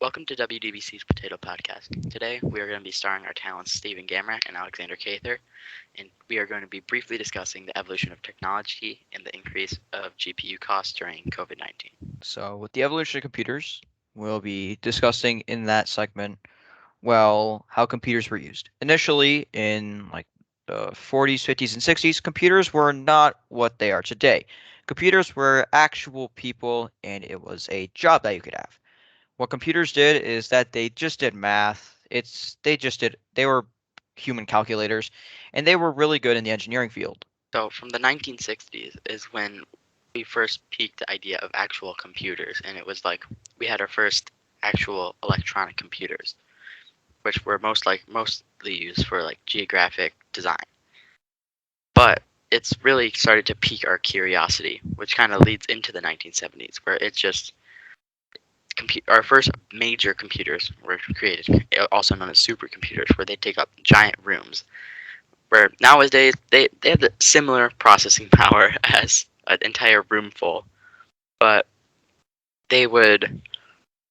Welcome to WDBC's Potato Podcast. Today we are going to be starring our talents Stephen Gamrat and Alexander Cather, and we are going to be briefly discussing the evolution of technology and the increase of GPU costs during COVID 19. So, with the evolution of computers, we'll be discussing in that segment, how computers were used. Initially, in the 40s, 50s, and 60s, computers were not what they are today. Computers were actual people, and it was a job that you could have. What computers did is that they just did math. They were human calculators, and they were really good in the engineering field. So, from the 1960s is when we first peaked the idea of actual computers, and it was like we had our first actual electronic computers, which were mostly used for like geographic design. But it's really started to pique our curiosity, which kind of leads into the 1970s, where it's just our first major computers were created, also known as supercomputers, where they take up giant rooms. Where nowadays they have the similar processing power as an entire room full, but they would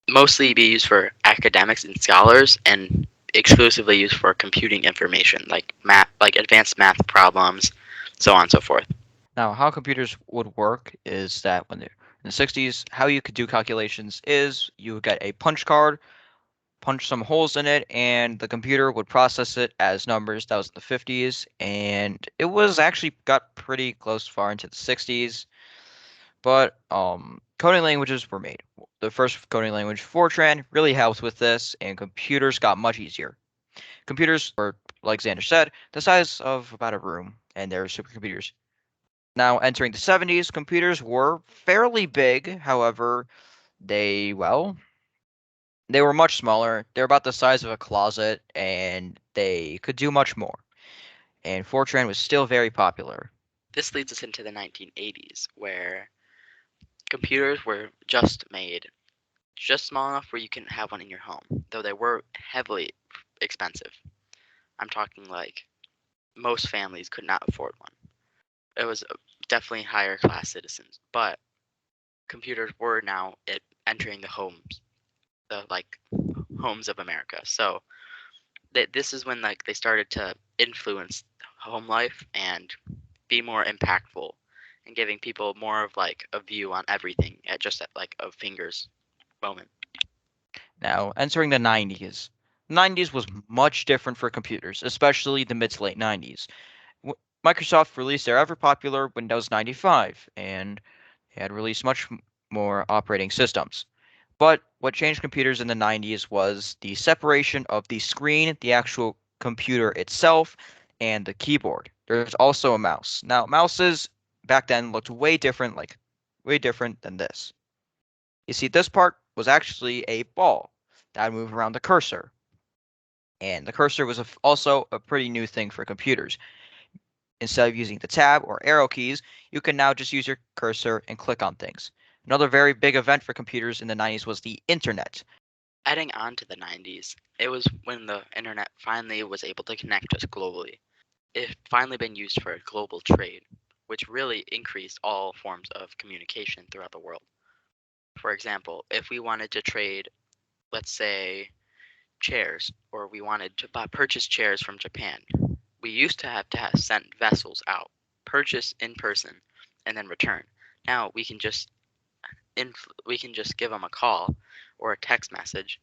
mostly be used for academics and scholars and exclusively used for computing information like math, like advanced math problems, so on and so forth. Now, how computers would work is that when they're in the 60s, how you could do calculations is you would get a punch card, punch some holes in it, and the computer would process it as numbers. That was in the 50s, and it was actually got pretty close far into the 60s, but coding languages were made. The first coding language, Fortran, really helped with this, and computers got much easier. Computers were, like Xander said, the size of about a room, and they're supercomputers. Now, entering the 70s, computers were fairly big. However, they were much smaller. They're about the size of a closet, and they could do much more. And Fortran was still very popular. This leads us into the 1980s, where computers were just made just small enough where you can have one in your home, though they were heavily expensive. I'm talking like most families could not afford one. It was definitely higher class citizens, but computers were now entering the homes of America. So this is when like they started to influence home life and be more impactful and giving people more of like a view on everything at like a finger's moment. Now, entering the 90s. 90s was much different for computers, especially the mid to late 90s. Microsoft released their ever popular Windows 95, and they had released much more operating systems. But what changed computers in the 90s was the separation of the screen, the actual computer itself, and the keyboard. There's also a mouse. Now, mouses back then looked way different than this. You see, this part was actually a ball that would move around the cursor. And the cursor was also a pretty new thing for computers. Instead of using the tab or arrow keys, you can now just use your cursor and click on things. Another very big event for computers in the 90s was the internet. Adding on to the 90s, it was when the internet finally was able to connect us globally. It had finally been used for global trade, which really increased all forms of communication throughout the world. For example, if we wanted to trade, let's say, chairs, or we wanted to purchase chairs from Japan, we used to have sent vessels out, purchase in person, and then return. Now we can just give them a call or a text message,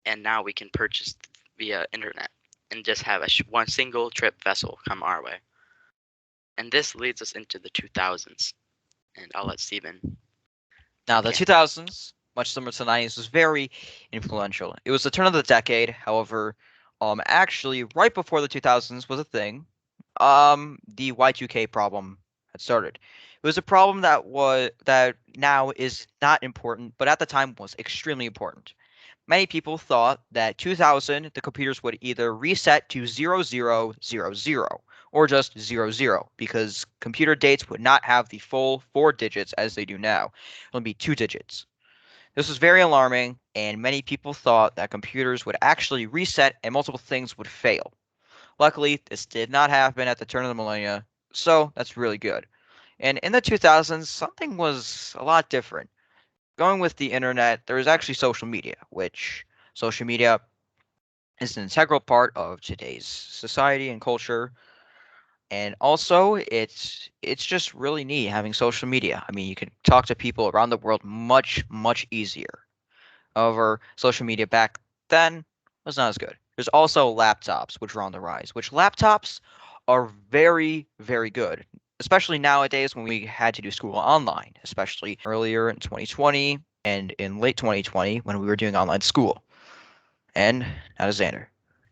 and now we can purchase via internet and just have one single trip vessel come our way. And this leads us into the 2000s, and I'll let Steven Now, the begin. 2000s, much similar to the 90s, was very influential. It was the turn of the decade. However, actually, right before the 2000s was a thing. The Y2K problem had started. It was a problem that now is not important, but at the time was extremely important. Many people thought that 2000 the computers would either reset to 0000 or just 00 because computer dates would not have the full 4 digits as they do now. It would be 2 digits. This was very alarming, and many people thought that computers would actually reset and multiple things would fail. Luckily, this did not happen at the turn of the millennia, so that's really good. And in the 2000s, something was a lot different. Going with the internet, there is actually social media, which social media is an integral part of today's society and culture. And also, it's just really neat having social media. I mean, you can talk to people around the world much easier. However, social media back then was not as good. There's also laptops, which were on the rise, which laptops are very good, especially nowadays when we had to do school online, especially earlier in 2020 and in late 2020 when we were doing online school. And Alexander.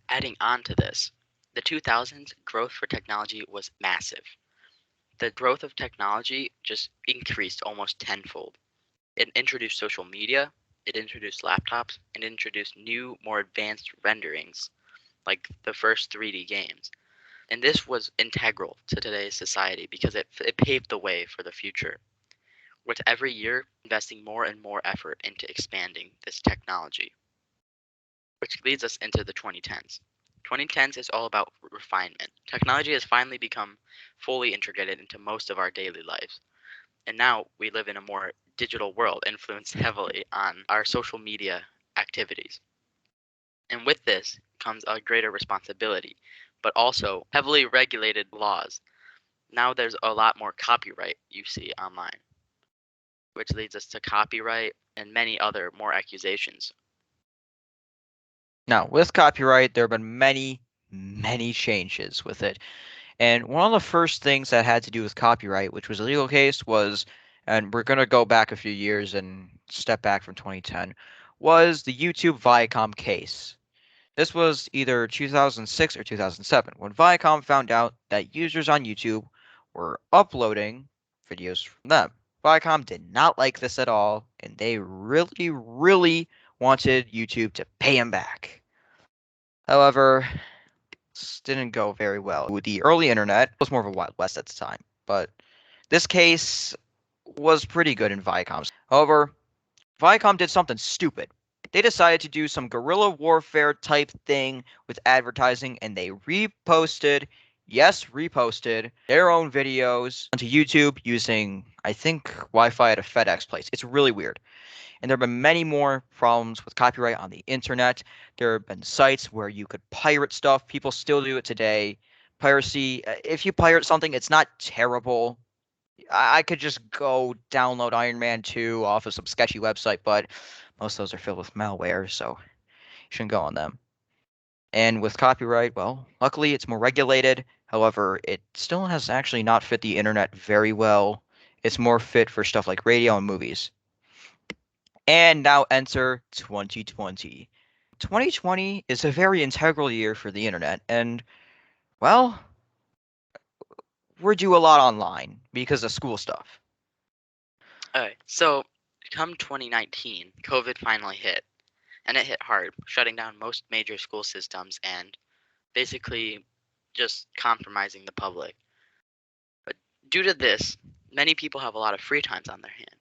Adding on to this, the 2000s growth for technology was massive. The growth of technology just increased almost tenfold. It introduced social media, it introduced laptops, and introduced new, more advanced renderings, like the first 3D games. And this was integral to today's society because it paved the way for the future, with every year investing more and more effort into expanding this technology, which leads us into the 2010s. 2010s is all about refinement. Technology has finally become fully integrated into most of our daily lives. And now we live in a more digital world influenced heavily on our social media activities. And with this comes a greater responsibility, but also heavily regulated laws. Now there's a lot more copyright you see online, which leads us to copyright and many other more accusations. Now, with copyright, there have been many changes with it. And one of the first things that had to do with copyright, which was a legal case, was, and we're going to go back a few years and step back from 2010, was the YouTube Viacom case. This was either 2006 or 2007 when Viacom found out that users on YouTube were uploading videos from them. Viacom did not like this at all, and they really wanted YouTube to pay him back. However, this didn't go very well. With the early internet, it was more of a Wild West at the time, but this case was pretty good in Viacom's. However, Viacom did something stupid. They decided to do some guerrilla warfare type thing with advertising and they reposted, yes, reposted their own videos onto YouTube using, I think, Wi Fi at a FedEx place. It's really weird. And there have been many more problems with copyright on the internet. There have been sites where you could pirate stuff. People still do it today. Piracy, if you pirate something, it's not terrible. I could just go download Iron Man 2 off of some sketchy website, but most of those are filled with malware, so you shouldn't go on them. And with copyright, well, luckily it's more regulated. However, it still has actually not fit the internet very well. It's more fit for stuff like radio and movies. And now enter 2020. 2020 is a very integral year for the internet, and, well, we're due a lot online because of school stuff. Alright, so come 2019, COVID finally hit, and it hit hard, shutting down most major school systems and basically just compromising the public. But due to this, many people have a lot of free times on their hand.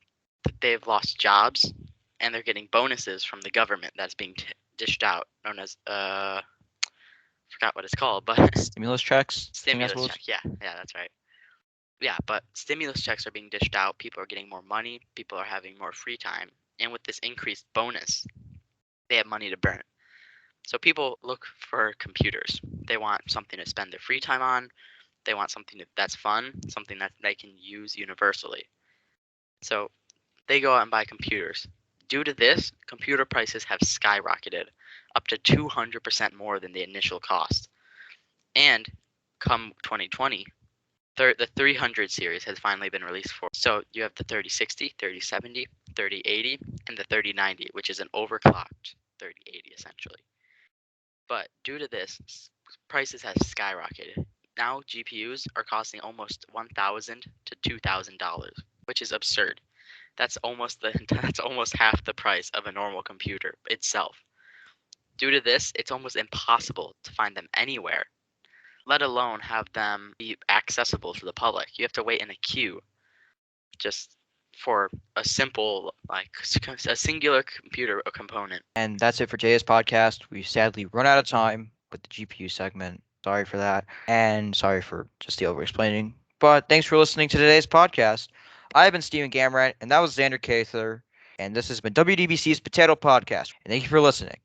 They've lost jobs, and they're getting bonuses from the government that's being dished out, known as forgot what it's called, but Stimulus checks? stimulus check. Yeah, that's right. Yeah, but stimulus checks are being dished out. People are getting more money. People are having more free time, and with this increased bonus, they have money to burn. So people look for computers. They want something to spend their free time on. They want something that's fun, something that they can use universally. So they go out and buy computers. Due to this, computer prices have skyrocketed up to 200% more than the initial cost. And come 2020, the 300 series has finally been released for. So you have the 3060, 3070, 3080, and the 3090, which is an overclocked 3080 essentially. But due to this, prices have skyrocketed. Now GPUs are costing almost $1,000 to $2,000, which is absurd. That's almost half the price of a normal computer itself. Due to this, it's almost impossible to find them anywhere, let alone have them be accessible to the public. You have to wait in a queue just for a simple, like a singular computer component. And that's it for today's podcast. We sadly run out of time with the GPU segment. Sorry for that. And sorry for just the over explaining. But thanks for listening to today's podcast. I've been Steven Gamrat, and that was Xander Cather. And this has been WDBC's Potato Podcast. And thank you for listening.